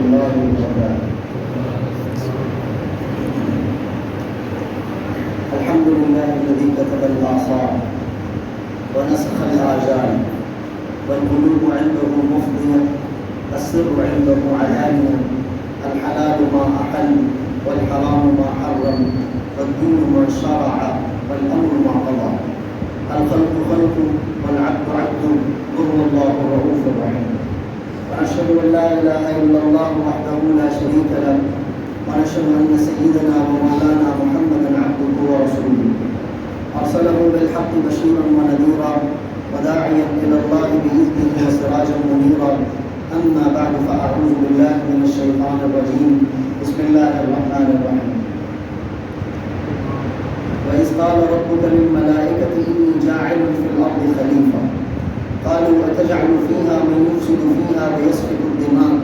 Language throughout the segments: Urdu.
الله وبركاته. الحمد لله الذي كتب الآثار ونسخ الآجال والقلوب عنده مفضية، السر عنده علانية، الحلال ما أحل والحرام ما حرم، والدين ما شرع والأمر ما قضى، الخلق خلق والعبد عبد، وهو الله الرؤوف الرحيم. ونشهد أن لا إله إلا الله وحده لا شريك له، ونشهد أن سيدنا ومولانا محمدا عبده ورسوله، أرسله بالحق بشيرا ونذيرا وداعيا إلى الله بإذنه وسراجا منيرا. أما بعد فأعوذ بالله من الشيطان الرجيم. بسم الله الرحمن الرحيم. وإذ قال ربك للملائكة إني جاعل في الأرض خليفة قالوا أتجعل فيها من يفسد فيها ويسفك الدماء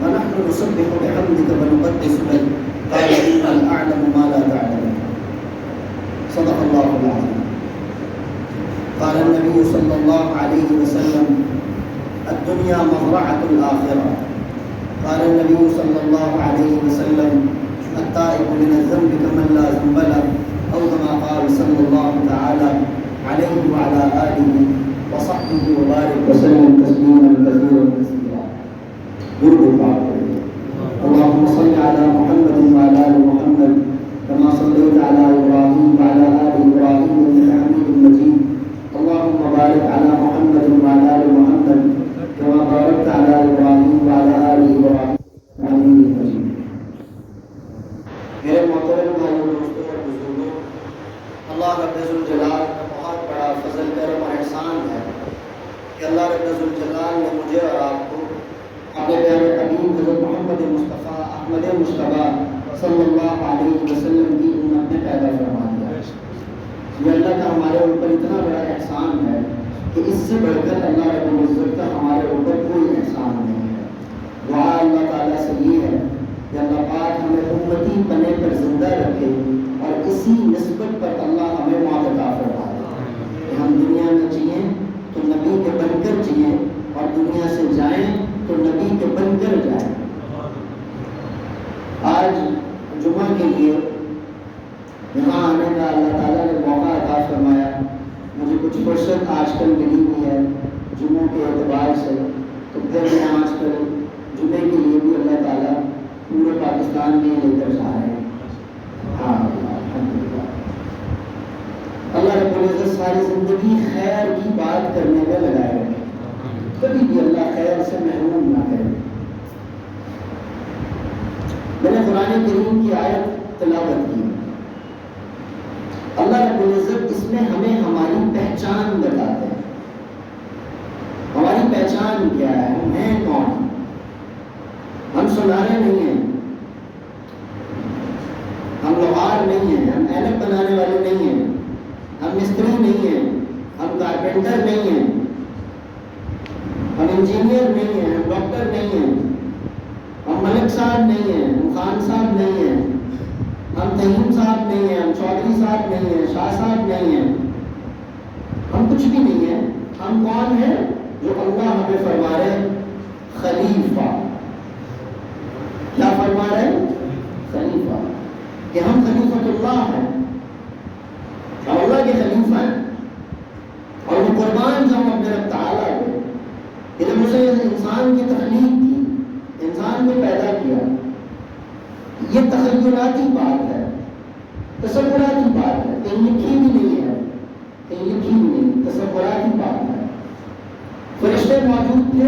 ونحن نسبح بحمدك ونقدس لك قال إني أعلم ما لا تعلمون. صدق الله العظيم. قال النبي صلى الله عليه وسلم الدنيا مزرعة الآخرة. قال النبي صلى الله عليه وسلم التائب من الذنب كمن لا ذنب له، أو كما قال صلى الله تعالى عليه وعلى آله وصحبه وبارك وسلم تسليما كثيرا كثيرا. درود پاک اللهم صل على محمد وعلى آل محمد كما صليت على إبراهيم وعلى آل إبراهيم إنك حميد مجيد. اللهم بارك على محمد وعلى آل محمد كما باركت على إبراهيم وعلى آل إبراهيم حميد مجيد. میرے محترم بھائیوں، دوستوں اور بزرگوں، اللہ رب ذوالجلال کا بہت بڑا فضل کرم اور احسان ہے کہ اللہ رب ذوالجلال نے مجھے اور آپ کو اپنے پیارے حبیب حضرت محمد مصطفیٰ احمد مصطفیٰ صلی اللہ علیہ وسلم کی امت میں پیدا فرما دیا. یہ اللہ کا ہمارے اوپر اتنا بڑا احسان ہے کہ اس سے بڑھ کر اللہ رب العزت کا ہمارے اوپر کوئی احسان نہیں ہے. دعا اللہ تعالیٰ سے یہ ہے کہ اللہ پاک ہمیں امتی بنے پر زندہ رکھے اور اسی نسبت پر اللہ ہمیں موت عطا فرما دے کہ ہم دنیا میں جئیں تو نبی کے بن کر جئیں اور دنیا سے جائیں تو نبی کے بن کر جائیں. آج جمعہ کے لیے یہاں آنے کا اللہ تعالیٰ نے موقع عطا فرمایا. مجھے کچھ فرصت آج کل ملی ہوئی ہے جمعوں کے اعتبار سے، تو پھر میں آج کل جمعے کے لیے بھی اللہ تعالیٰ پورے پاکستان میں لے کر جا رہے ہیں. ہاں الحمدللہ. اللہ رب العزت ساری زندگی خیر کی بات کرنے میں لگائے رکھے، کبھی بھی اللہ خیر سے محروم نہ کرے. میں نے قرآن کریم کی آیت تلاوت کی. اللہ رب العزت اس میں ہمیں ہماری پہچان بتاتے ہیں. ہماری پہچان کیا ہے، ہم ہیں کون. ہم سنارے نہیں ہیں، ہم لوہار نہیں ہیں، ہم اینک بنانے والے نہیں ہیں، ہم مستری نہیں ہیں، ہم کارپینٹر نہیں ہیں، ہم انجینئر نہیں ہیں، ہم ڈاکٹر نہیں ہیں، ہم ملک صاحب نہیں ہیں، ہم خان صاحب نہیں ہیں، ہم تہیم صاحب نہیں ہیں، ہم چودھری صاحب نہیں ہیں، شاہ صاحب نہیں ہیں. ہم کچھ بھی نہیں ہیں. ہم کون ہیں؟ جو اللہ ہمیں فرما رہے خلیفہ. کیا فرما رہے؟ خلیفہ. کہ ہم خلیفۃ اللہ ہیں، ہم اللہ کے خلیفہ ہیں. اور وہ قربان جو ہم اپنے رب تعالیٰ کو کہ جب اسے انسان کی تخلیق کی، انسان کو پیدا کیا، یہ تخیلاتی بات ہے، تصوراتی بات ہے، کہیں لکھی بھی نہیں ہے، کہیں لکھی بھی نہیں، تصوراتی بات ہے. فرشتے موجود تھے،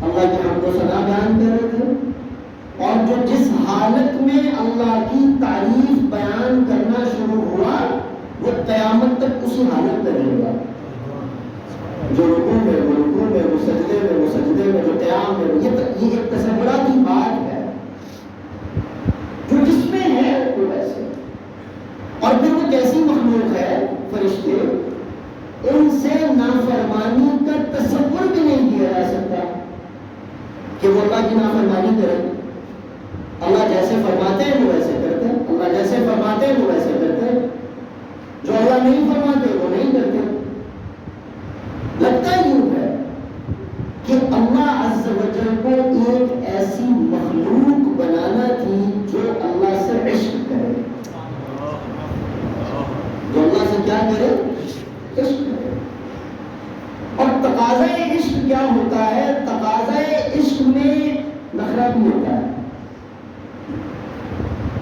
اللہ کی حمد و ثنا بیان کر رہے تھے، اور جو جس حالت میں اللہ کی تعریف بیان کرنا شروع ہوا وہ قیامت تک اسی حالت میں رہے گا. جو رکوع میں وہ رکوع میں، وہ سجدے میں وہ سجدے میں، جو قیام میں یہ ایک تصوراتی بات ہے. جو جس میں ہے وہ ویسے. اور پھر وہ کیسی مخلوق ہے؟ فرشتے. ان سے نافرمانی کا تصور بھی نہیں کیا جا سکتا کہ وہ اللہ کی نافرمانی کرے. اللہ جیسے فرماتے ہیں وہ ویسے کرتے ہیں، اللہ جیسے فرماتے ہیں وہ ویسے کرتے ہیں، جو اللہ نہیں فرماتے وہ نہیں کرتے. لگتا یوں ہے کہ اللہ عز و جل کو ایک ایسی نخرہ بھی ہوتا ہے،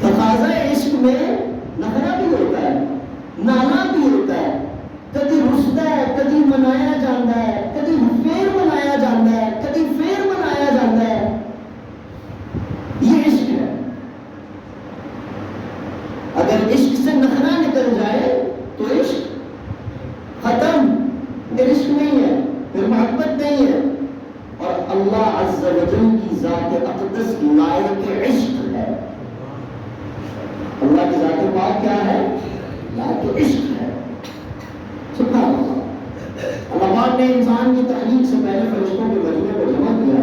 تقاضا عشق میں نخرہ بھی ہوتا ہے، نانا بھی ہوتا ہے، کدی رستا ہے، کدی منایا جاتا ہے، کدی فیر منایا جاتا ہے، کدی فیر منایا جاتا ہے، یہ عشق ہے۔ اگر عشق سے نخرہ نکل جائے تو عشق ختم، پھر عشق نہیں ہے، پھر محبت نہیں ہے، اور اللہ عز و جل کی ذات اقدس لائق عشق ہے۔ اللہ کی ذات پاک کیا ہے؟ لائق عشق ہے۔ سبحان اللہ۔ اللہ پاک نے انسان کی تخلیق سے پہلے فرشتوں کے مجموعے کو جمع کیا،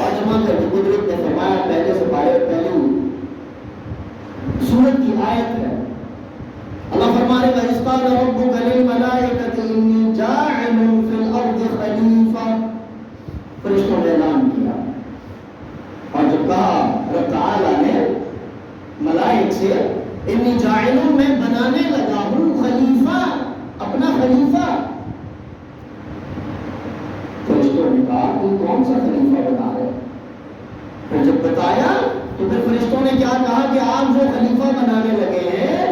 اور جمع کر کے قدرت نے فرمایا، پہلے سے پہلے سورت کی آیت ہے، اللہ فرمانے کا وَإِذْ قَالَ رَبُّكَ لِلْمَلَائِكَةِ إِنِّي جَاعِلٌ فِي الْأَرْضِ خَلِيفَةً، فرشتوں نے اعلان کیا، اور جب کہا رب تعالیٰ نے ملائک سے انی جاعل، میں بنانے لگا ہوں خلیفہ، اپنا خلیفہ، فرشتوں نے کہا تو کون سا خلیفہ بنا رہے؟ پھر جب بتایا تو پھر فرشتوں نے کیا کہا کہ آپ جو خلیفہ بنانے لگے ہیں،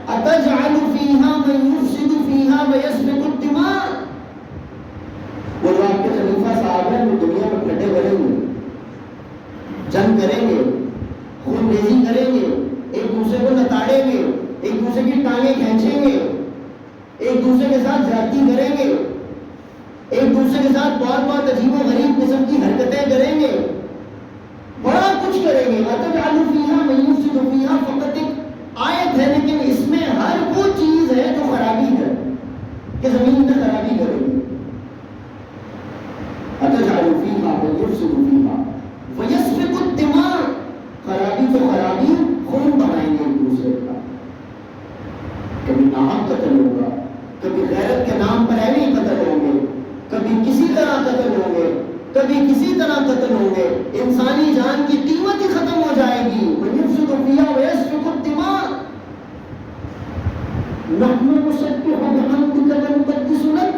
أَتَجْعَلُ فِيهَا مَن يُفْسِدُ فِيهَا وَيَسْفِكُ الدِّمَاءَ، وہ جو آپ کے خلیفہ صاحب ہیں وہ دنیا میں پھٹے کریں گے، جنگ کریں گے، خون ریزی کریں گے، ایک دوسرے کو لتاڑیں گے، ایک دوسرے کی ٹانگیں کھینچیں گے، ایک دوسرے کے ساتھ زیادتی کریں گے، ایک دوسرے کے ساتھ بہت بہت عجیب و غریب قسم کی حرکتیں کریں گے، بڑا کچھ کریں گے۔ أَتَجْعَلُ فِيهَا مَن يُفْسِدُ فِيهَا، فقط ایک آیت ہے، لیکن اس میں ہر وہ چیز ہے جو خرابی ہے کہ زمین میں خرابی کرے گی۔ أَتَجْعَلُ فِيهَا مَن يُفْسِدُ فِيهَا وَيَسْفِكُ الدِّمَاءَ، خرابی تو خرابی، خون بہائیں گے ایک دوسرے کا، کبھی ناحق قتل ہوگا، کبھی غیرت کے نام پر ایویں قتل ہوں گے، کبھی کسی طرح قتل ہوں گے، کبھی کسی طرح قتل ہوں گے، انسانی جان کی قیمت ہی ختم ہو جائے گی۔ وَيُفْسِدُ فِيهَا وَيَسْفِكُ الدِّمَاءَ، نَحْنُ نُسَبِّحُ بِحَمْدِكَ وَنُقَدِّسُ لَكَ،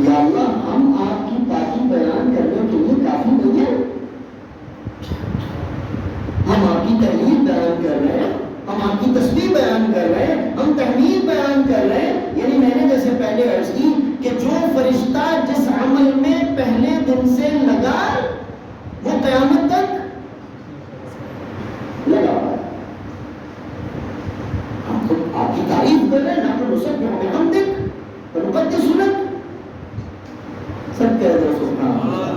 یا اللہ ہم آپ کی پاکی بیان کرنے کے لیے کافی نہیں ہے، ہم آپ کی تحلیل بیان کر رہے ہیں، ہم آپ کی تسبیح بیان کر رہے ہیں، ہم تحمید بیان کر رہے ہیں۔ یعنی میں نے جیسے پہلے عرض کی کہ جو فرشتہ جس عمل میں پہلے دن سے لگا وہ قیامت تک لگا ہوا ہے، ہم تو آپ کی تعریف کر رہے ہیں، نحن نسبح بحمدک ونقدس لک، سب کہہ دو سبحان اللہ۔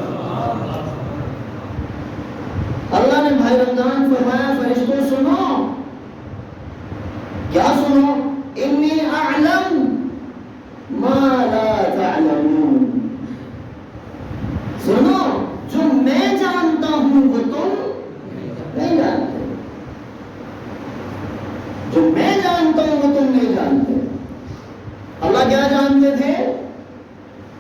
اللہ نے بھائی رمضان فرمایا فرشتوں سنو، کیا سنو؟ انی اعلم ما لا تعلمون، سنو جو میں جانتا ہوں وہ تم نہیں جانتے، جو میں جانتا ہوں وہ تم نہیں جانتے۔ اللہ کیا جانتے تھے؟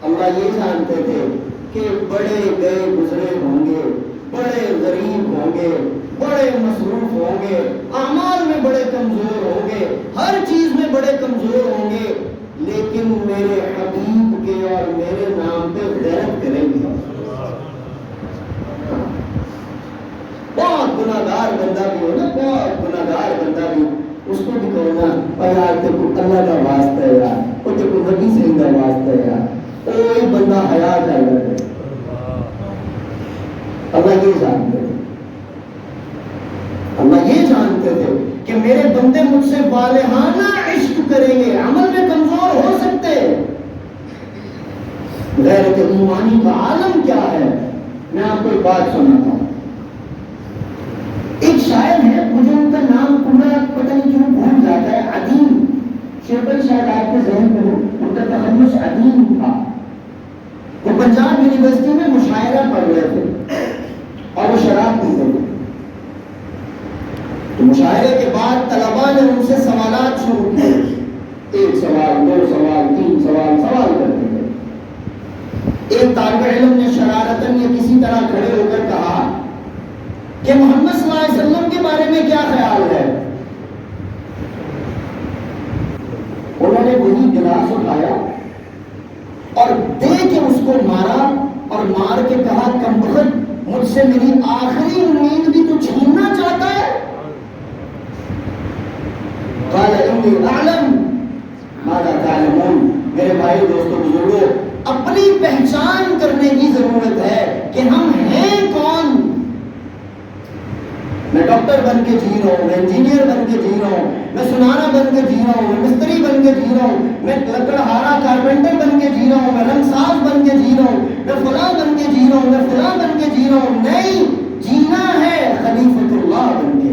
اللہ یہ جانتے تھے کہ بڑے گئے گزرے ہوں گے، بڑے غریب ہوں گے، بڑے مصروف ہوں گے، اعمال میں بڑے کمزور ہوں گے، ہر چیز میں بڑے کمزور ہوں گے، لیکن میرے حبیب کے اور میرے نام پہ غیرت کریں گے۔ بہت گناہگار بندہ بھی ہو نا، بہت گناہگار بندہ بھی، اس کو بھی کہو نا اور یار تیرے کو اللہ کا واسطہ ہے یار، اور تیرے کو نبی سے کا واسطہ ہے یار، کوئی بندہ حیا کر رہا ہے۔ اللہ یہ جانتے تھے، اللہ یہ جانتے تھے کہ میرے بندے مجھ سے والہانہ عشق کریں گے، عمل میں کمزور ہو سکتے، غیرت ایمانی کا عالم کیا ہے۔ میں آپ کو ایک بات سناتا ہوں، ایک شاعر ہے، مجھے ان کا نام پورا پتہ نہیں کیوں بھول جاتا ہے، عدیم، شیخ شاید آپ کے ذہن میں ہو، ان کا تخلص عدیم تھا، وہ پنجاب یونیورسٹی میں مشاعرہ پڑھ رہے تھے اور وہ شراب پیتے تھے، تو مشاعرے کے بعد طلباء نے ان سے سوالات شروع کیے، ایک سوال، دو سوال، تین سوال، سوال کرتے تھے۔ ایک طالب علم نے شرارتاً یا کسی طرح کھڑے ہو کر کہا کہ محمد صلی اللہ علیہ وسلم کے بارے میں کیا خیال ہے؟ انہوں نے وہی گلاس اٹھایا اور دے کے اس کو مارا، اور مار سے میری آخری امید بھی تو چھیننا چاہتا ہے؟ قال انی اعلم ما لا تعلمون۔ میرے بھائی دوستو بزرگوں، اپنی پہچان کرنے کی ضرورت ہے کہ ہم ہیں کون۔ میں ڈاکٹر بن کے جی رہا ہوں، میں انجینئر بن کے جی رہا ہوں، میں سنارا بن کے جی رہا ہوں، میں مستری بن کے جی رہا ہوں، میں لکڑہارا کارپینٹر بن کے جی رہا ہوں، میں رنگ ساز بن کے جی رہا ہوں، میں فلاں بن کے جی رہا ہوں، میں فلاں بن کے جی رہا ہوں۔ نہیں، جینا ہے خلیفۃ اللہ بن کے،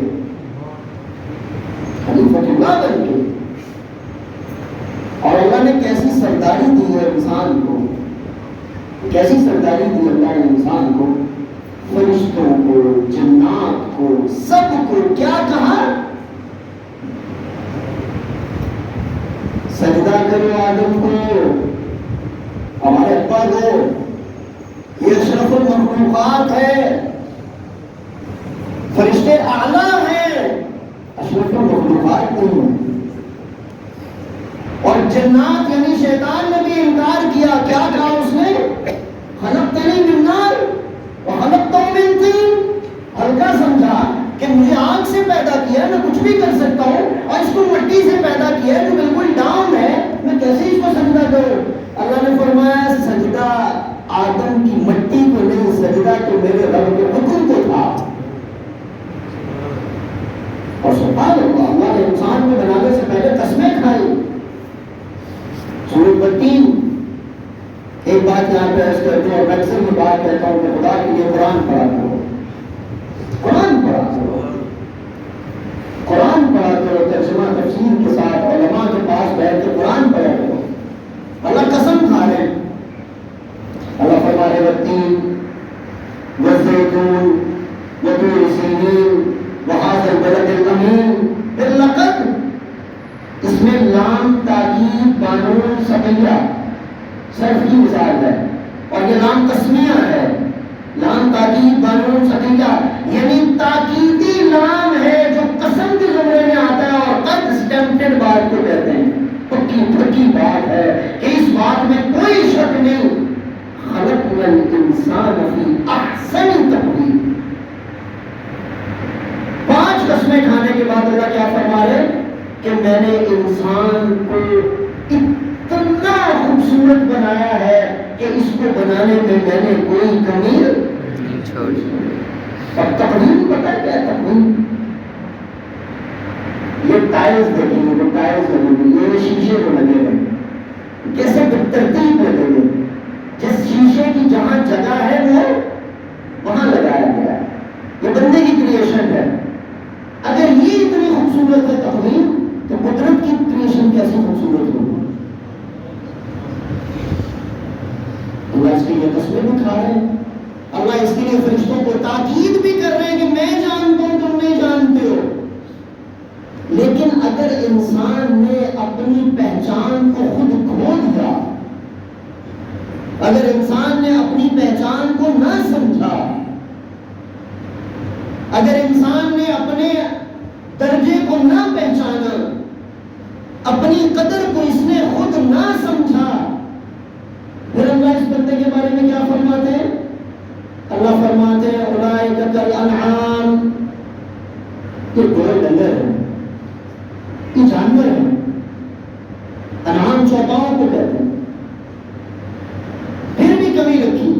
خلیفۃ اللہ بن کے۔ اور اللہ نے کیسی سرداری دی ہے انسان کو، کیسی سرداری دی اللہ نے انسان کو، فرشتوں کو، جنات کو، سب کو کیا کہا؟ سجدہ کرو آدم کو، ہمارے ابا کو، یہ اشرف المخلوقات ہے، فرشتے اعلیٰ ہیں، اشرف المخلوقات نہیں ہیں۔ اور جنات یعنی شیطان نے بھی انکار کیا، کیا کہا اس نے؟ خلقتنی من نار وخلقتہ من طین۔ ہلکا سمجھا کہ مجھے آگ سے پیدا کیا ہے، میں کچھ بھی کر سکتا ہوں، اور اس کو مٹی سے پیدا کیا ہے جو بالکل ڈاؤن ہے، میں کیسے اس کو سجدہ کروں؟ اللہ نے فرمایا سجدہ آدم کی مٹی کو نہیں، سجدہ تو میرے رب کے حکم کو تھا۔ اور سبحان اللہ، اللہ نے انسان کو بنانے سے پہلے قسمیں کھائی۔ سورۃ التین، ایک بات یہاں پہ عرض کرتا ہوں اور میں اکثر یہ بات کہتا ہوں کہ خدا کے لیے قرآن پڑھا کرو، قرآن پڑھا کرو، قرآن پڑھا کرو، ترجمہ تفسیر کے ساتھ علماء کے پاس بیٹھ کے قرآن پڑھا کرو۔ اللہ قسم کھا رہے ہیں، اللہ فرما رہے والتین والزیتون وطور سینین وہذا البلد الامین۔ پھر لقد، اس میں لام تاکید بانون ثقیلہ صرف کی مثال ہے، اور یہ لام تسمیہ ہے، لام تاکید بانون ثقیلہ یعنی تاکیدی لام ہے جو قسم کے زمرے میں آتا ہے، اور قد اسٹمپٹڈ بات کو کہتے ہیں، پکی پکی بات ہے کہ اس بات میں کوئی شک نہیں۔ خلقنا الانسان فی احسن تقویم۔ 5 قسمیں کھانے کے بعد اللہ کیا فرما رہے کہ میں نے انسان کو اتنا خوبصورت بنایا ہے کہ اس کو بنانے میں میں نے کوئی کمی نہیں چھوڑی۔ اب تقویم پتہ کیا ہے؟ تقویم یہ ٹائلز دیکھیں گے، وہ ٹائلز لگیں گے، یہ شیشے کو لگے گئے، کیسے بالترتیب لگے گئے، جس شیشے کی جہاں جگہ ہے وہ وہاں لگایا گیا ہے۔ یہ بندے کی کریشن ہے۔ اگر یہ اتنی خوبصورت ہے تقویم، تو قدرت کی کریشن کیسی خوبصورت ہوگی؟ اللہ اس کے لیے قسمیں بھی کھا رہے ہیں، اللہ اس کے لیے فرشتوں کو تاکید بھی کر رہے ہیں کہ میں جانتا ہوں تم نہیں جانتے ہو۔ لیکن اگر انسان نے اپنی پہچان کو خود کھو دیا، اگر انسان نے اپنی پہچان کو نہ سمجھا، اگر انسان نے اپنے درجے کو نہ پہچانا، اپنی قدر کو اس نے خود نہ سمجھا، پھر اللہ اس بندے کے بارے میں کیا فرماتے ہیں؟ اللہ فرماتے ہیں اولئک کالانعام، یہ گھوڑے ڈنگر ہیں، یہ جانور ہیں۔ انعام چوپاؤں کو کہتے ہیں۔ پھر بھی کمی رکھی،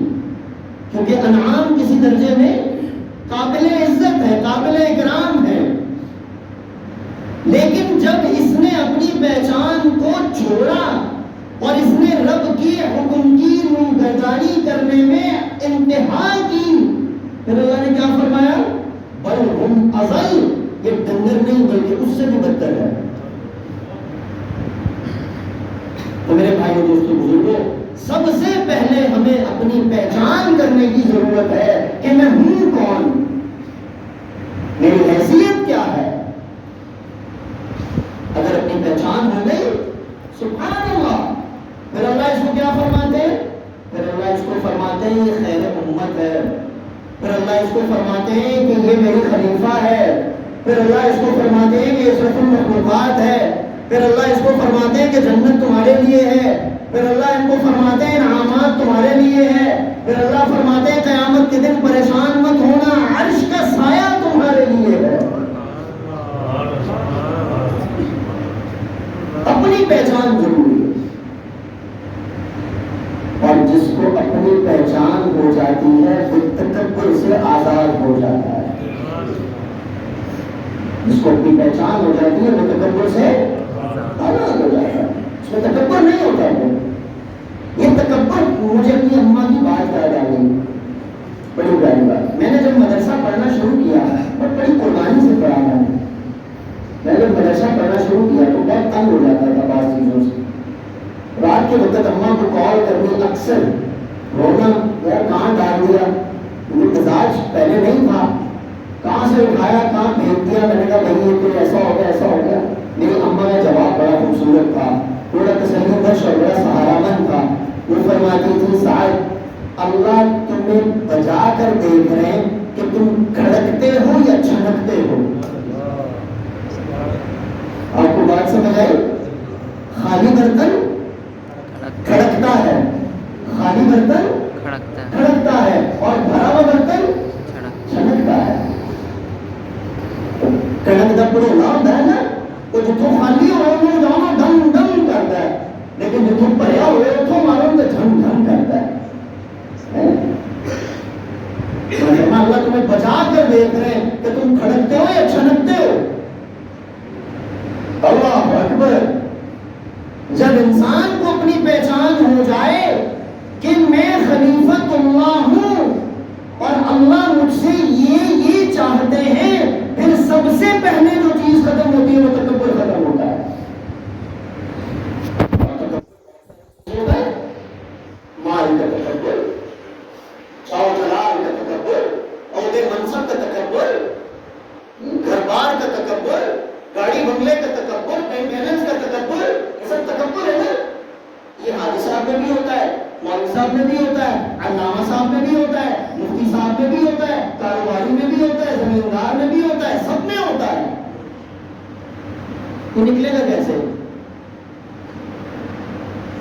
کیونکہ انعام کسی درجے میں قابل عزت ہے، قابل اکرام ہے، لیکن جب اس نے اپنی پہچان کو چھوڑا اور اس نے رب کی حکم کی روگردانی کرنے میں انتہا کی، پھر اللہ نے کیا فرمایا؟ بل ہم اضل، یہ ڈنگر نہیں بلکہ اس سے بھی بدتر ہے۔ تو میرے بھائیو دوستو بزرگوں، سب سے پہلے ہمیں اپنی پہچان کرنے کی ضرورت ہے کہ میں ہوں کون، میری حیثیت کیا ہے۔ اگر اپنی پہچان ہو گئی، سبحان اللہ، پھر اللہ اس کو کیا فرماتے ہیں؟ پھر اللہ اس کو فرماتے ہیں یہ خیر امت ہے، پھر اللہ اس کو فرماتے ہیں کہ یہ میری خلیفہ ہے، پھر اللہ اس کو فرماتے ہیں کہ یہ اشرف المخلوقات ہے، پھر اللہ اس کو فرماتے ہیں کہ جنت تمہارے لیے ہے، پھر اللہ ان کو فرماتے ہیں انعامات تمہارے لیے ہے، پھر اللہ فرماتے ہیں قیامت قیامت کے دن پریشان مت ہونا، عرش کا سایہ تمہارے لیے ہے۔ اپنی پہچان ضروری ہے، اور جس کو اپنی پہچان ہو جاتی ہے وہ تکبر سے آزاد ہو جاتا ہے۔ جس کو اپنی پہچان ہو جاتی ہے وہ تکبر سے آزاد ہو جاتا ہے، اس میں تکبر نہیں ہوتا ہے۔ یہ تکبر، مجھے اپنی اماں کی بات یاد آ گئی، بڑی پیاری بات۔ میں نے جب مدرسہ پڑھنا شروع کیا اور بڑی قربانی سے پڑھا، میں جب مدرسہ پڑھنا شروع کیا تو بہت تنگ ہو جاتا تھا بعض چیزوں سے۔ رات کے وقت اماں کو کال کرنی، اکثر رونا، یار کہاں ڈال دیا، مزاج پہلے نہیں تھا، کہاں سے اٹھایا کہاں بھیج دیا۔ میں نے کہا بھائی یہ تو ایسا ہو گیا ایسا ہو گیا۔ میری اماں کا جواب بڑا خوبصورت تھا، تھوڑا تسلی بخش اور بڑا سہارا مند تھا۔ وہ فرماتی تھی صاحب اللہ تمہیں بجا کر دیکھ رہے ہیں کہ تم کھڑکتے ہو یا چھنکتے ہو۔ آپ کو بات سمجھ آئی؟ خالی برتن کھڑکتا ہے، خالی برتن کھڑکتا ہے، اور بھرا ہوا برتن چھنکتا ہے۔ کھڑکتا پورے لام ہے نا، وہ جتوں خالی ہو رہا جانا ڈم ڈم کرتا ہے، لیکن جتوں بھریا ہوئے اتوں مارو تو جھم جھم کرتا ہے۔ اللہ تمہیں بچا کر دیکھ رہے ہیں کہ تم کھڑکتے ہو یا چھنکتے ہو۔ اللہ اکبر! جب انسان کو اپنی پہچان ہو جائے کہ میں خلیفۃ اللہ ہوں اور اللہ مجھ سے یہ چاہتے ہیں، پھر سب سے پہلے جو چیز ختم ہوتی ہے وہ تکبر ختم ہوتا ہے۔ مال کا تکبر، شان و جلال کا تکبر، عہدے منصب کا تکبر، گھر بار کا تکبر، گاڑی بنگلے کا تکبر، بینک بیلنس کا تکبر، یہ سب تکبر ہے نا۔ یہ حاجی صاحب میں بھی ہوتا ہے، مولوی صاحب میں بھی ہوتا ہے، علامہ صاحب میں بھی ہوتا ہے، مفتی صاحب میں بھی ہوتا ہے، کاروباری میں بھی ہوتا ہے، زمیندار میں بھی ہوتا ہے، سب میں ہوتا ہے۔ تو نکلے گا کیسے؟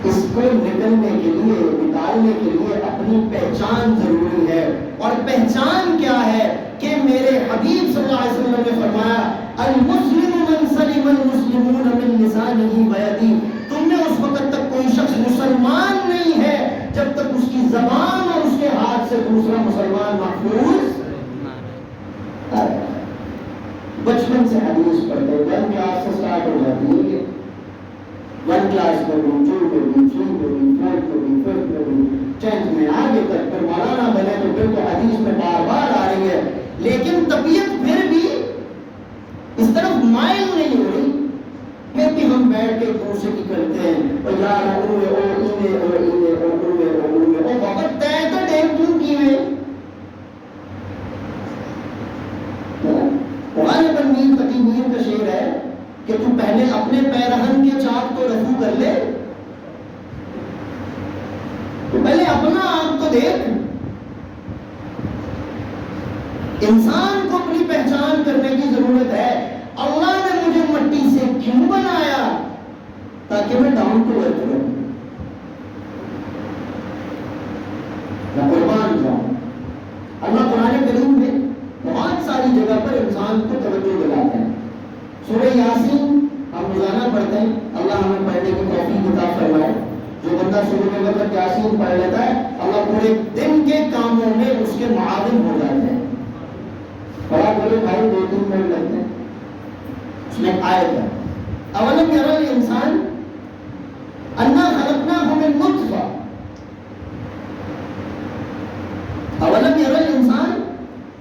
اس کو نکلنے کے لیے، نکالنے کے لیے اپنی پہچان ضروری ہے۔ اور پہچان کیا ہے کہ میرے حبیب صلی اللہ علیہ وسلم نے فرمایا المسلم من سلم المسلمون من لسانه ویدیہ۔ تم میں اس وقت تک کوئی شخص مسلمان نہیں ہے جب تک اس کی زبان اور اس کے ہاتھ سے دوسرا مسلمان محفوظ ہے۔ بچپن سے حدیث پڑھتے 1 کلاس سے سٹارٹ ہو جاتی ہے، 1 کلاس میں بھی، 2 میں بھی، 3 میں بھی، 4 میں بھی، 5 میں بھی، 10th میں آگے تک، پھر مولانا بنے تو پھر تو حدیث میں بار بار آ رہی ہے، لیکن طبیعت پھر بھی اس طرف مائل نہیں ہو رہی۔ پھر بھی ہم بیٹھ کے دور سے کی کرتے ہیں، اور یار اوے او اینے او اینے او اوے او اوے او وقت تے تو ڈیک کیوں کیویں قرآن پر میر فقی میر کا شعر ہے کہ تو پہلے اپنے پیرہن کے چاک تو رفو کر لے، تو پہلے اپنا آپ تو دیکھ۔ انسان کو اپنی پہچان کرنے کی ضرورت ہے۔ اللہ نے مجھے مٹی سے کیوں بنایا؟ تاکہ میں ڈاؤن ٹو ارتھ رہوں، میں قربان جاؤں۔ اللہ قرآن کریم میں بہت ساری جگہ پر انسان کو توجہ دلاتے ہیں۔ سورہ یاسین ہم روزانہ پڑھتے ہیں، اللہ ہمیں پڑھنے کی توفیق عطا فرمائے۔ جو بندہ شروع کے وقت یاسین پڑھ لیتا ہے، اللہ پورے دن کے کاموں میں اس کے معاون ہو جاتے ہیں۔ بڑا بڑے بھائی 2-3 منٹ لگتے ہیں، اس میں آیت ہے اولم یری الانسان انا خلقناہ من نطفہ، اولم یری الانسان،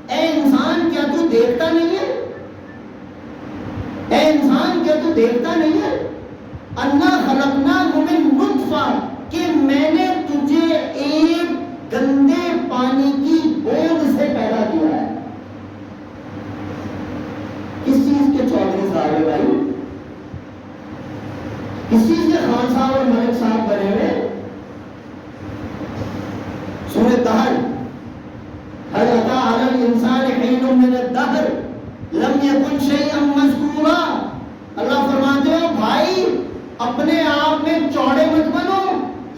اے انسان کیا تو دیکھتا نہیں ہے، اے انسان کیا تو دیکھتا نہیں ہے، انا خلقناہ من نطفہ، کہ میں نے تجھے ایک گندے پانی کی بوند سے پیدا کیا ہے۔ کس چیز کے چودھری صاحب ہے بھائی؟ کس چیز کے خان صاحب اور ملک صاحب بنے ہوئے؟ سورہ دہر، هل أتى على الإنسان حين من الدهر لم يكن شيئا مذكورا۔ اللہ فرماتے ہو بھائی اپنے آپ میں چوڑے مت بنو،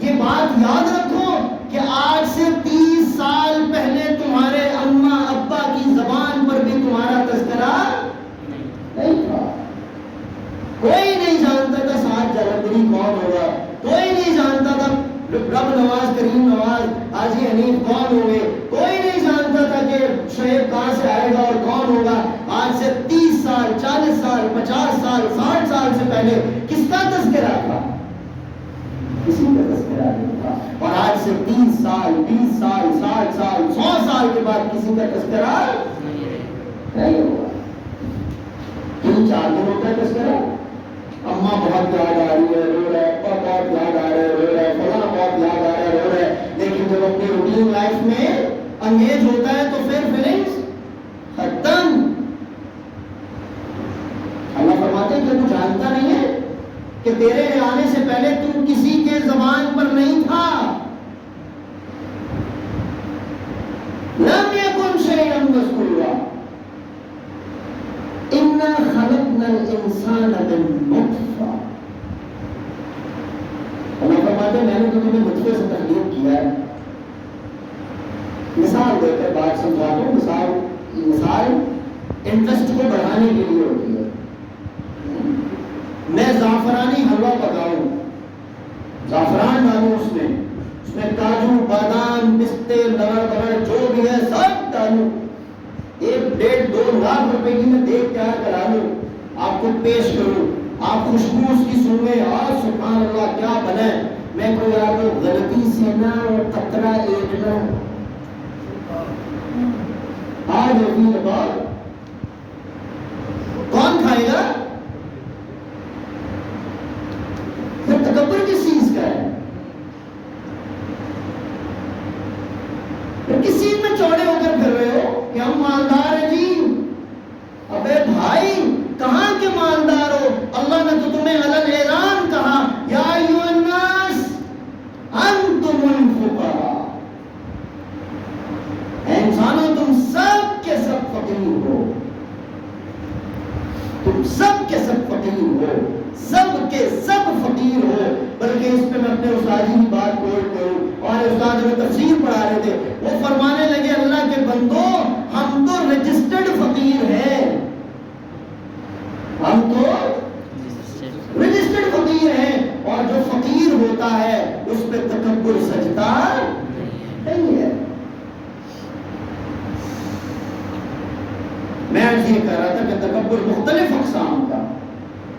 یہ بات یاد رکھو کہ آج سے 30 سال پہلے تمہارے رب نواز کریم نواز حاجی حنیف کون ہوئے، کوئی نہیں جانتا تھا کہ شعیب کہاں سے آئے گا اور کون ہوگا۔ آج سے 30 سال 40 سال 50 سال 60 سال سے پہلے کس کا تذکرہ تھا؟ کسی کا تذکرہ نہیں تھا۔ اور آج سے 30 سال 20 سال 60 سال 100 سال کے بعد کسی کا تذکرہ نہیں ہوگا۔ کیوں 4 دن ہوتا ہے تذکرہ؟ اماں بہت یاد آ رہی ہے رو رہا ہے، ابا بہت یاد آ رہے رو رہا ہے، فلاں بہت یاد آ رہا ہے رو رہا ہے، لیکن جب اپنی روٹین لائف میں انگیج ہوتا ہے تو پھر فیلنگز ختم۔ اللہ فرماتے ہیں کہ تو جانتا نہیں ہے کہ تیرے آنے سے پہلے تو کسی کے زبان پر نہیں تھا۔ لم یکن شیئا مذکورا انا خلقنا الانسان من نطفہ۔ اللہ فرماتے ہیں میں نے تو تمہیں نطفے سے تخلیق کیا ہے۔ مثال دے کر بات سمجھا دوں، مثال انٹرسٹ کو بڑھانے کے لیے ہوتی ہے۔ میں زعفرانی حلوہ پکاؤں، زعفران ڈالوں اس میں کاجو بادام پستے لوڑ جو بھی ہے سب ڈالوں، 1-1.5-2 لاکھ روپے کی میں دیکھ تیار کرا لوں، آپ کو پیش کروں، آپ خوشبو اس کی سنیں، اور سبحان اللہ کیا بنے، میں کوئی آپ کو غلطی سے نہ قطرہ ایک نہ آج ہوتی ہے بات، کون کھائے گا؟ پھر تکبر کس چیز کا ہے؟ پھر کس چیز میں چوڑے ہو کر پھر رہے ہو کہ ہم مالدار ہیں جی؟ ابے بھائی کہاں کے مالدار ہو؟ اللہ نے تو تمہیں علل اعلان کہا یا ایھا الناس انتم الفقراء، اے انسانوں تم سب کے سب فقیر ہو، تم سب کے سب فقیر ہو، سب کے سب فقیر ہو۔ بلکہ اس پہ میں اپنے استاد کی بات کوٹ کروں، اور استاد جو تفسیر پڑھا رہے تھے وہ فرمانے لگے اللہ کے بندو ہم تو رجسٹرڈ فقیر ہیں، ہم تو رجسٹرڈ فقیر ہیں، اور جو فقیر ہوتا ہے اس پہ تکبر سجدہ نہیں ہے۔ میں آج یہ کہہ رہا تھا کہ تکبر مختلف اقسام کا،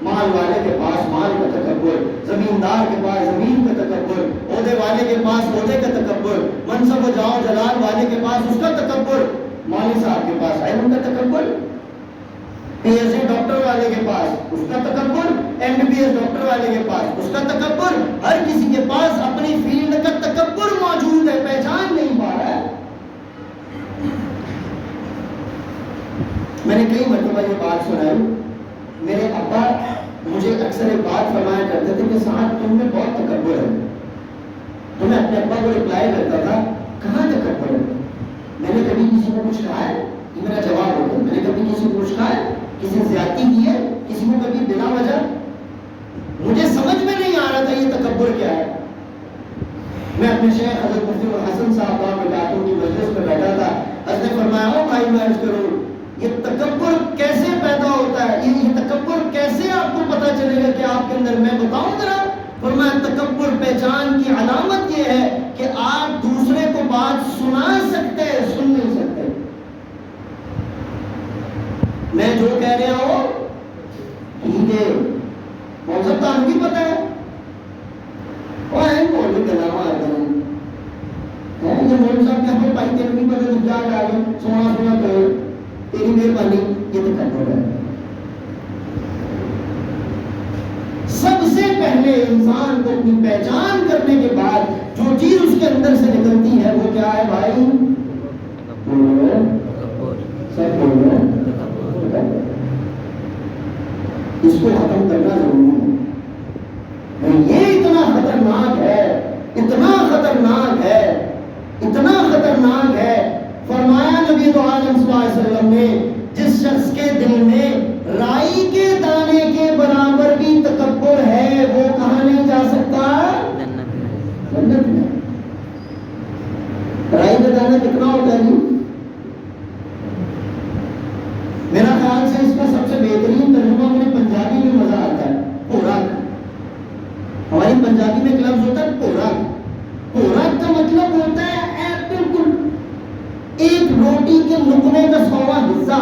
مال والے کے پاس مال کا تکبر، زمیندار کے پاس زمین کا تکبر، عہدے والے کے پاس عہدے کا تکبر، منصب و جاہ و جلال والے کے پاس اس کا تکبر، مولوی صاحب کے پاس علم کا تکبر، پی ایچ ڈی ڈاکٹر والے کے پاس اس کا تکبر، M B B S doctor والے کے پاس اس کا تکبر، ہر کسی کے پاس اپنی فیلڈ کا تکبر موجود ہے، پہچان نہیں پا رہا ہے۔ میں نے کئی مرتبہ یہ بات سنائی، میرے ابا مجھے اکثر ایک بات فرمایا کرتے تھے کہ صاحب تم میں بہت تکبر ہے۔ تو میں اپنے ابا کو رپلائی کرتا تھا کہاں تکبر ہے؟ میں نے کبھی کسی کو کچھ کہا ہے؟ یہ میرا جواب ہوتا ہے، میں نے کبھی کسی کو کچھ کہا ہے؟ کسی نے زیادتی کی ہے کسی کو کبھی بلا وجہ؟ مجھے سمجھ میں نہیں آ رہا تھا یہ تکبر کیا ہے۔ میں اپنے شیخ حضرت مفتی الحسن صاحب کی مجلس میں بیٹھا تھا، حضرت نے فرمایا او بھائی میں عرض کروں یہ تکبر کیسے پیدا ہوتا ہے، یہ تکبر کیسے آپ کو پتا چلے گا کہ آپ کے اندر، میں بتاؤں ذرا۔ فرمایا تکبر پہچان کی علامت یہ ہے کہ آپ دوسرے کو بات سنا سکتے سن نہیں سکتے۔ میں جو کہہ رہا ہوں ٹھیک ہے، کون سا تو بھی پتا ہے، اور مولوی کلام آتا ہے یہ مولوی صاحب کے ہمیں پائی تیرے نہیں پتا، کیا کہا گیا سونا سونا کرو تیری مہربانی، یہ تو تکبر ہے۔ سب سے پہلے انسان کو اپنی پہچان کرنے کے بعد جو چیز اس کے اندر سے نکلتی ہے وہ کیا ہے بھائی؟ سب بولو، اس کو ختم کرنا ضروری ہے۔ یہ اتنا خطرناک ہے، اتنا خطرناک ہے، اتنا خطرناک ہے۔ فرمایا نبی تو عالم صلی اللہ علیہ وسلم نے جس شخص کے دل میں رائی کے دانے کے برابر بھی تکبر ہے وہ کہاں نہیں جا سکتا؟ جنت میں۔ رائی کا دانہ کتنا ہوتا ہے جی؟ میرا خیال سے اس کا سب سے بہترین ترجمہ مجھے پنجابی میں مزہ آتا ہے، خوراک۔ ہماری پنجابی میں ایک لفظ ہوتا ہے خوراک، ایک روٹی کے لقمے کا 100واں حصہ.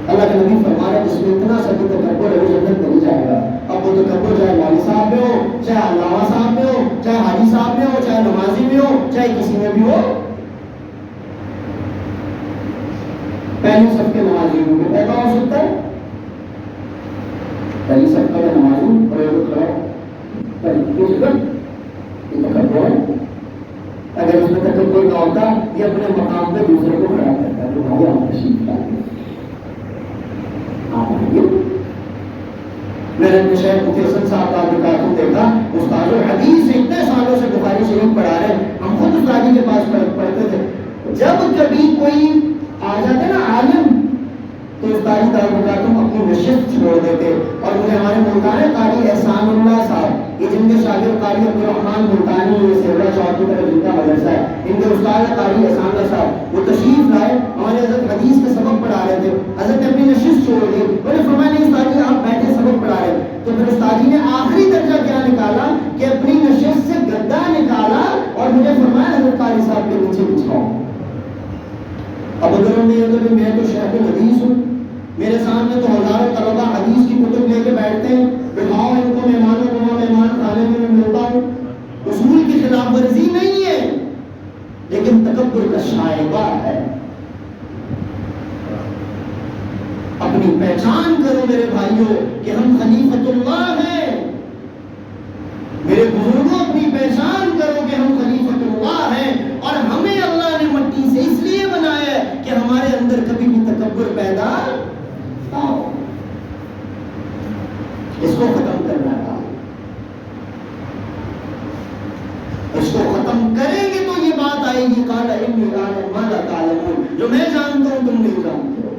اللہ کے نبی فرما رہے ہیں جس میں اتنا سا بھی تکبر ہے وہ جنت میں نہیں جائے گا. اب وہ تکبر چاہے والی صاحب میں ہو، چاہے علامہ صاحب میں ہو، چاہے حاجی صاحب میں ہو، چاہے نمازی میں ہو، چاہے کسی میں بھی ہو. پہلی صف کے نمازی میں بھی پیدا ہو سکتا ہے. پہلی صف کا نمازی اور تکبر ہے. اگر اس میں تکبر نہ ہوتا یہ اپنے مقام پہ دوسرے کو کھڑا کرتا ہے. تو بھائی آپ تشریف لائیں. میرے اپنے شیخ مفتی حسن صاحب کا دکھاتا دیکھا استاد الحدیث اتنے سالوں سے بخاری شریف پڑھا رہے ہیں. ہم خود استادی کے پاس پڑھتے تھے. جب کبھی کوئی آ جاتے نا عالم تو استادی دارالمکاتم اپنی نشست چھوڑ دیتے. اور مجھے ہمارے ملتان قاری احسان اللہ صاحب یہ جن کے شاگرد قاری عبدالرحمان ملتانی سیورا چوک کی طرف جن کا مدرسہ ہے ان کے استاد قاری احسان اللہ صاحب وہ تشریف لائے. ہمارے حضرت حدیث کا سبق پڑھا رہے تھے. حضرت نے اپنی نشست چھوڑ دی. انہوں نے فرمایا نہیں استاد جی آپ بیٹھے سبق پڑھا رہے ہیں. تو پھر استاد جی نے آخری درجہ کیا نکالا کہ اپنی نشست سے گدا نکالا اور مجھے فرمایا حضرت قاری صاحب کے نیچے بچھاؤ. اب اگر ہم یہ تو میں تو شیخ الحدیث ہوں, میرے سامنے تو ہزاروں طلبہ حدیث کی کتب لے کے بیٹھتے ہیں, بٹھاؤ ان کو مہمانوں کو, مہمان کھانے میں ملتا ہوں. اصول کی خلاف ورزی نہیں ہے لیکن تکبر کا شائبہ ہے. اپنی پہچان کرو میرے بھائیوں کہ ہم خلیفۃ اللہ ہیں. میرے بزرگوں اپنی پہچان کرو کہ ہم خلیفۃ اللہ ہیں اور ہمیں اللہ نے مٹی سے اس لیے بنایا ہے کہ ہمارے اندر کبھی بھی تکبر پیدا نہ ہو. اس کو ختم کرنا تھا. اس کو ختم کریں گے تو یہ بات آئے گی قال انی اعلم ما لا تعلمون, جو میں جانتا ہوں تم نہیں جانتے ہو.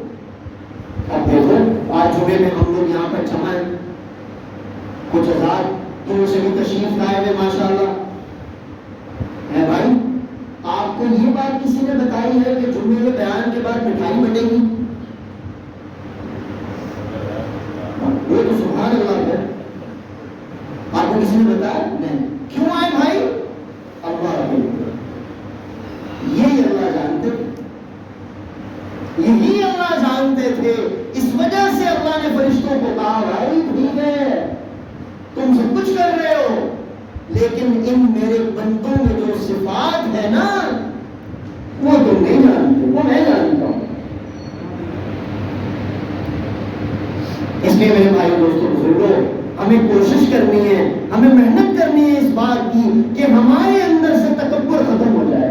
اب دیکھو آج جمعے میں ہم لوگ یہاں پر جمع ہیں, کچھ ہزار دور سے بھی تشریف لائے ہوئے ماشاءاللہ ہے. بھائی آپ کو یہ بات کسی نے بتائی ہے کہ جمعے کے بیان کے بعد مٹھائی بٹے گی؟ وہ تو سبحان اللہ ہے. آپ کو کسی نے بتایا نہیں. کیوں آئے بھائی؟ اللہ یہی اللہ جانتے, یہی اللہ جانتے تھے. اس وجہ سے اللہ نے فرشتوں کو کہا بھائی ٹھیک ہے تم سب کچھ کر رہے ہو لیکن ان میرے بندوں میں جو صفات ہے نا وہ تم نہیں جانتے, وہ میں جانتا ہوں. اس لیے میرے بھائی دوستوں بزرگوں ہمیں کوشش کرنی ہے, ہمیں محنت کرنی ہے اس بات کی کہ ہمارے اندر سے تکبر ختم ہو جائے.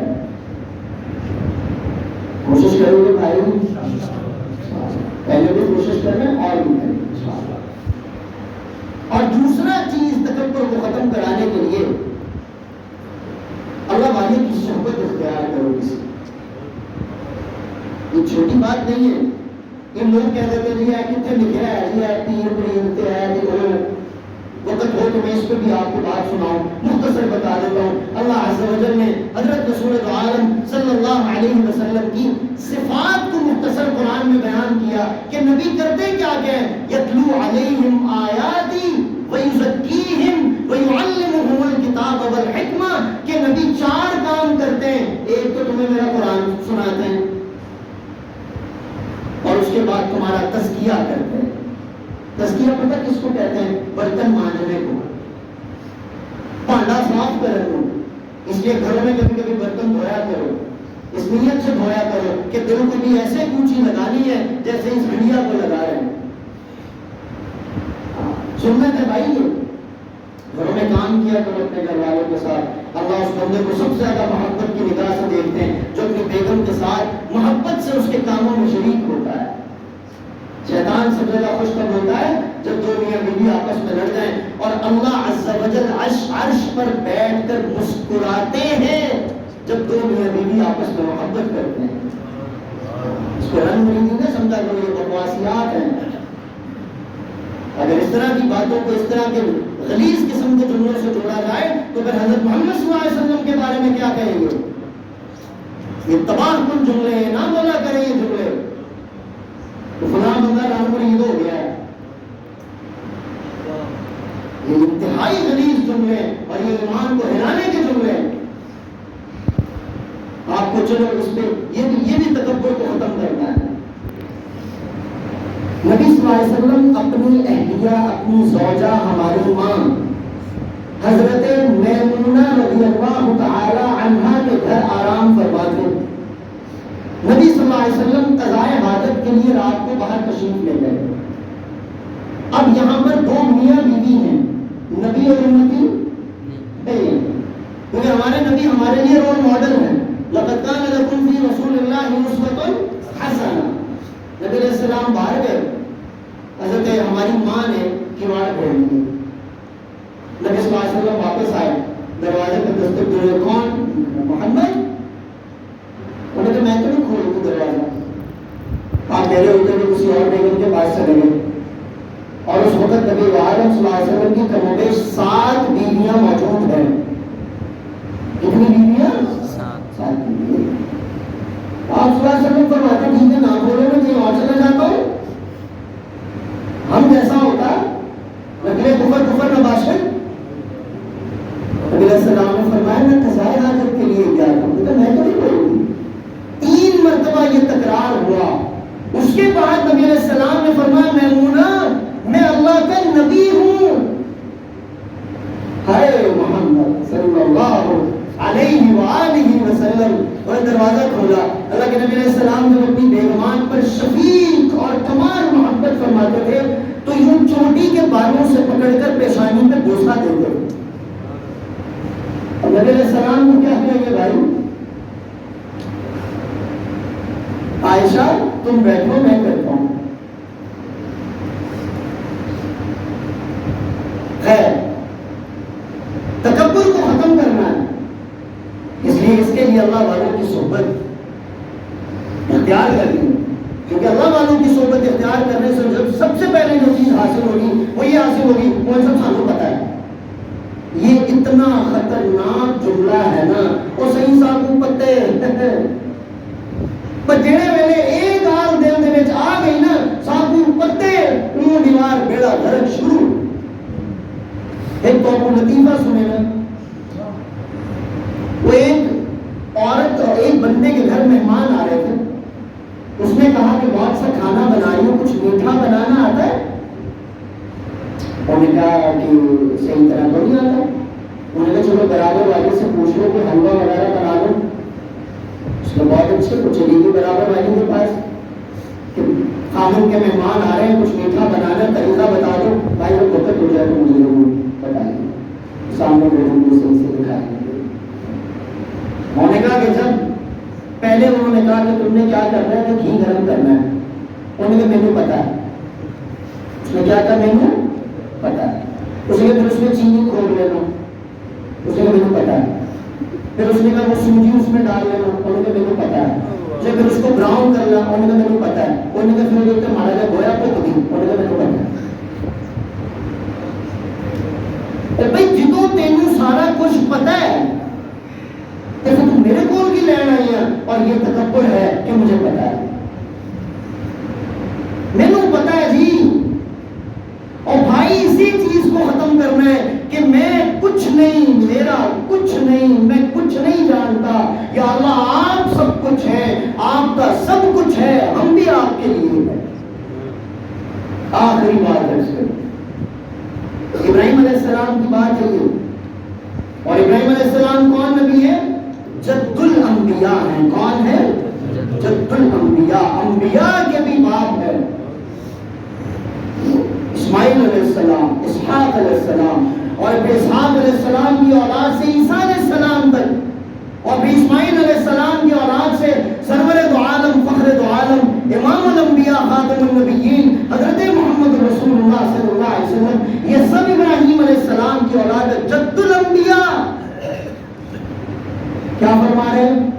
کوشش کریں گے بھائی, پہلے بھی کوشش کریں اور بھی کریں. اور دوسرا چیز تکبر کو ختم کرانے کے لیے اللہ والے کی صحبت اختیار کرو. کسی یہ چھوٹی بات نہیں ہے. یہ لوگ کہہ دیتے ہیں کتنے لکھے ہے جی ہے پیر پرینتے ہیں, وقت ہو تو میں اس پہ بھی آپ کو بات سناؤں, مختصر بتا دیتا ہوں. اللہ عز و جل نے حضرت رسول عالم صلی اللہ علیہ وسلم کی صفات کو مختصر قرآن میں بیان کیا کہ نبی کرتے کیا کہ یتلو علیہم آیاتی ویزکیہم ویعلمہم الکتاب والحکمہ, کہ نبی 4 کام کرتے ہیں. ایک تو تمہیں میرا قرآن سناتے ہیں اور اس کے بعد تمہارا تزکیہ کرتے ہیں. تزکیہ پتہ کس کو کہتے ہیں؟ برتن مانجنے کو, پانڈا صاف کرنے کو. اس لیے گھروں میں کبھی کبھی برتن دھویا کرو, اس نیت سے دھویا کرو کہ دل کو بھی ایسے کوچی لگانی ہے جیسے اس گھڑیا کو لگا رہے ہیں. سنت ہے بھائی. گھروں میں کام کیا کرو اپنے گھر والوں کے ساتھ. اللہ اس بندے کو سب سے زیادہ محبت کی نگاہ سے دیکھتے ہیں جو اپنی بیگم کے ساتھ محبت سے اس کے کاموں میں شریک ہوتا ہے. شیطان سب سے زیادہ خوش کب ہوتا ہے جب 2 میاں بیوی آپس میں لڑ جائیں اور اللہ عز و جل عرش پر بیٹھ کر مسکراتے ہیں جب 2 میاں بیوی آپس میں محبت کرتے ہیں. اس کو رنگ نہیں نہ سمجھا کرو, یہ بکواسیات ہیں. اگر اس طرح کی باتوں کو اس طرح کے غلیظ قسم کے جملوں سے جوڑا جائے تو پھر حضرت محمد صلی اللہ علیہ وسلم کے بارے میں کیا کہیں گے؟ یہ تباہ کن جملے ہیں, نہ بولا کریں یہ جملے. تو فلاں بندہ رام عید ہو گیا ہے. یہ انتہائی غلیظ جملے اور یہ ایمان کو ہلانے کے جملے ہیں. آپ کو چلو اس پہ یہ بھی تکبر کو ختم کرنا ہے. نبی صلی اللہ علیہ وسلم اپنی اہلیہ اپنی زوجہ ہماری ماں حضرت میمونہ رضی اللہ تعالی عنہا کے گھر آرام فرماتے. نبی صلی اللہ علیہ وسلم قضائے حاجت کے لیے رات کو باہر تشریف لے گئے. اب یہاں پر دو میاں بیوی ہیں, نبی اور امتی نہیں, کیونکہ ہمارے نبی ہمارے لیے رول ماڈل ہیں. لقد کان لکم فی رسول اللہ اسوۃ حسنہ. نبی علیہ السلام باہر گئے, حضرت ہماری ماں نے کیواڑ کھول دی. نبی صلی اللہ علیہ وسلم واپس آئے, دروازے پہ دستک دیے, کون؟ محمد. انہوں نے کہا میں تو نہیں کھول دوں دروازہ. آپ میرے ہوتے ہوئے کسی اور بیگم کے پاس چلے گئے, اور اس وقت نبی عالم صلی اللہ علیہ وسلم کی کم و بیش 7 بیویاں موجود ہیں. کتنی بیویاں؟ 7 بیویاں. آپ صلی اللہ علیہ وسلم فرماتے ہیں ٹھیک ہے نہ کھولو, میں کہیں اور چلا جاتا ہوں. ہم جیسا ہوتا نقل کفر نباشر. نبی علیہ السلام نے فرمایا میں قضائے حاجت کے لیے کیا کروں, میں تو نہیں کھولوں گی. 3 مرتبہ یہ تکرار ہوا. اس کے بعد نبی علیہ السلام نے فرمایا میمونہ میں اللہ کا نبی ہوں. ہائے محمد صلی اللہ علیہ وآلہ وسلم. اور دروازہ کھولا. اللہ کے نبی علیہ السلام جب اپنی بیگمان پر شفیق اور کمال محبت فرماتے تھے تو یوں چوٹی کے بالوں سے پکڑ کر پیشانی میں بوسہ دیتے. نبی علیہ السلام کو کیا کہیں گے بھائی, عائشہ تم بیٹھو میں کرتا ہوں. خیر, تکبر کو ختم کرنا ہے, اس لیے اس کے لیے اللہ والوں کی صحبت اختیار کرنی. کیونکہ اللہ والوں کی صحبت اختیار کرنے سے جب سب سے پہلے جو چیز حاصل ہوگی وہ یہ حاصل ہوگی, وہ سب سانوں پتہ ہے. یہ اتنا خطرناک جملہ ہے نا, وہ صحیح صاحب کو پتے پر جڑے ویلے ایک آل دل دے وچ آ گئی نا صاحب کو پتے اون دیوار بیڑا غرق شروع. ایک تو لطیفہ سنے نا, وہ ایک عورت اور ایک بندے کے گھر مہمان آ رہے تھے. اس نے کہا کہ بہت سا کھانا بنا رہی ہوں, کچھ میٹھا بنانا آتا ہے؟ انہوں نے کہا کہ صحیح طرح تو نہیں آتا. انہوں نے کہا چلو برابر والے سے پوچھ لو کہ حلوہ وغیرہ بنا لو. اس نے بہت اچھے کو چلی گئی برابر والی کے پاس کہ خامن کے مہمان آ رہے ہیں, کچھ میٹھا بنانا طریقہ بتا دو. بھائی جب وقت ہو جائے تو مجھے ضرور بتائیے, سامنے بیٹھوں گے صحیح سے دکھائیں گے. انہوں نے کہا کہ جب پہلے انہوں نے کہا کہ تم نے کیا کرنا ہے, کہ گھی گرم کرنا ہے. انہوں نے کہا مینو پتا ہے. اس نے کیا کہا مینو پتا ہے. اس نے پھر اس میں چینی کھول لینا. اس نے کہا مینو پتا ہے. پھر اس نے کہا وہ سوجی اس میں ڈال لینا. انہوں نے کہا مینو پتا ہے. پھر اس کو براؤن کرنا. انہوں نے کہا مینو پتا ہے. انہوں نے کہا پھر مارا جائے گویا کو کبھی. انہوں نے کہا مینو پتا ہے. بھائی جدو تینوں سارا کچھ پتا ہے تو تم میرے کول کی لین آئی ہیں, اور یہ تکبر ہے کہ مجھے پتا ہے. مینو پتا ہے جی. اور بھائی اسی چیز کو ختم کرنا ہے کہ میں کچھ نہیں, میرا کچھ نہیں, میں کچھ نہیں جانتا. یا اللہ آپ سب کچھ ہیں, آپ کا سب کچھ ہے, ہم بھی آپ کے لیے ہیں. آخری بات ہے اس میں ابراہیم علیہ السلام کی بات ہے یہ. اور ابراہیم علیہ السلام کون نبی ہے؟ جد الانبیاء ہیں. کون ہے؟ جد الانبیاء, انبیاء کے بھی باپ ہے. اسماعیل علیہ السلام, اسحاق علیہ السلام, اور پھر اسحاق علیہ السلام کی اولاد سے عیسیٰ علیہ السلام تک, اور پھر اسماعیل علیہ السلام کی اولاد سے سرور دو عالم, فخر دو عالم, امام الانبیاء, خاتم النبیین, حضرت محمد رسول اللہ صلی اللہ علیہ وسلم, یہ سب ابراہیم علیہ السلام کی اولاد ہے. جد الانبیاء. کیا فرما رہے ہیں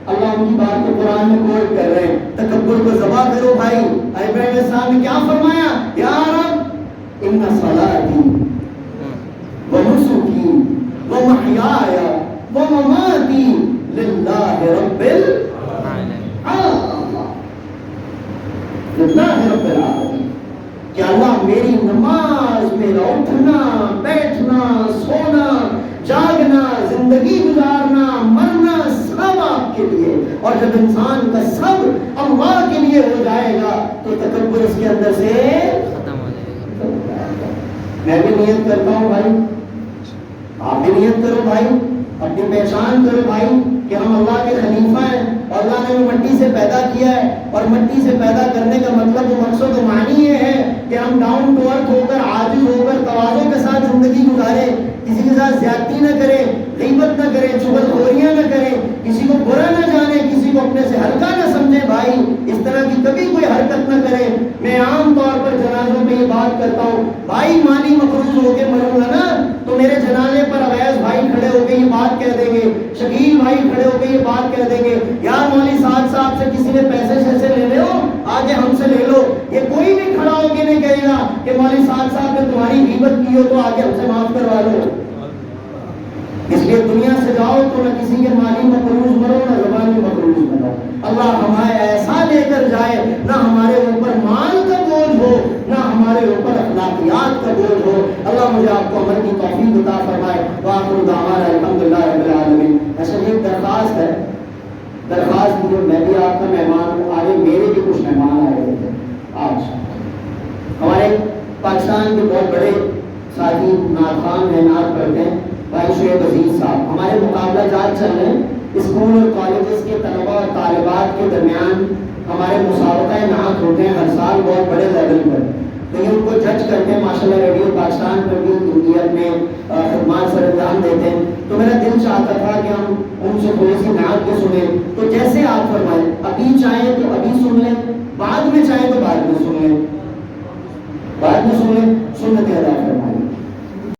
اللہ ان کی بات کو قرآن میں کوٹ کر رہے ہیں. تکبر کو ذبح کرو بھائی. ابراہیم علیہ السلام نے کیا فرمایا؟ یا رب ان صلاتی و نسکی و محیای و مماتی للہ رب العالمین. کہ اللہ میری نماز, میرا اٹھنا بیٹھنا, سونا جاگنا, زندگی گزارنا, مرنا, سب آپ کے لیے. اور جب انسان کا سب اللہ کے لیے ہو جائے گا تو تکبر اس کے اندر سے ختم ہو جائے گا۔ میں بھی نیت کرتا ہوں بھائی، آپ بھی نیت کرو بھائی، اپنی پہچان کرو بھائی کہ ہم اللہ کے خلیفہ ہیں اور اللہ نے ہمیں مٹی سے پیدا کیا ہے، اور مٹی سے پیدا کرنے کا مطلب و مقصد و معنی یہ ہے کہ ہم ڈاؤن ٹو ارتھ ہو کر، عاجز ہو کر، تواضع کے ساتھ زندگی گزارے، کسی کے ساتھ زیادتی نہ کرے، غیبت نہ کرے، چغل خوریاں نہ کرے، کسی کو برا نہ جانے، کسی کو اپنے سے ہلکا نہ سمجھے بھائی، اس طرح کی کبھی کوئی حرکت نہ کرے۔ میں عام طور پر جنازوں میں یہ بات کرتا ہوں، بھائی مالی مقروض ہو کے مروں گا نا تو میرے جنازے پر اویس بھائی کھڑے ہو کے یہ بات کہہ دیں گے، شکیل بھائی کھڑے ہو کے یہ بات کہہ دیں گے، یار مولوی صاحب سے کسی نے پیسے لے لے ہو آگے ہم سے لے لو۔ یہ کوئی بھی کھڑا ہو کے نہیں کہے گا کہ مولوی صاحب نے تمہاری غیبت کی ہو تو آگے ہم سے معاف کروا لو۔ اس لیے دنیا سے جاؤ تو نہ کسی کے مالی مقروض مرو، نہ زبانی مقروض مرو۔ اللہ ہمیں ایسا لے کر جائے نہ ہمارے اوپر مال کا بوجھ ہو، نہ ہمارے اوپر اخلاقیات کا بوجھ ہو۔ اللہ مجھے آپ کو عمل کی توفیق عطا فرمائے۔ وآخر دعوانا الحمدللہ رب العالمین۔ ایسا ایک درخواست ہے، درخواست کی میں بھی آپ کا مہمان ہوں، آگے میرے بھی کچھ مہمان آئے ہوئے تھے آج۔ ہمارے پاکستان کے بہت بڑے ساتھی نعت خوان ہیں، نعت پڑھتے ہیں، بھائی شعیب عزیز صاحب۔ ہمارے مقابلہ جات چل رہے ہیں اسکول اور کالجز کے طلباء اور طالبات کے درمیان، ہمارے مسابقہ نعت ہوتے ہیں ہر سال بہت بڑے لیول پر، تو یہ ان کو جج کرتے ہیں ماشاءاللہ، ریڈیو پاکستان پر بھی انڈیا میں خدمات سر انجام دیتے ہیں۔ تو میرا دل چاہتا تھا کہ ہم ان سے تھوڑی سی نعت بھی سنیں، تو جیسے آپ فرمائیں، ابھی چاہیں تو ابھی سن لیں، بعد میں چاہیں تو بعد میں سن لیں، بعد میں سن لیں، سنت ادا فرمائیں۔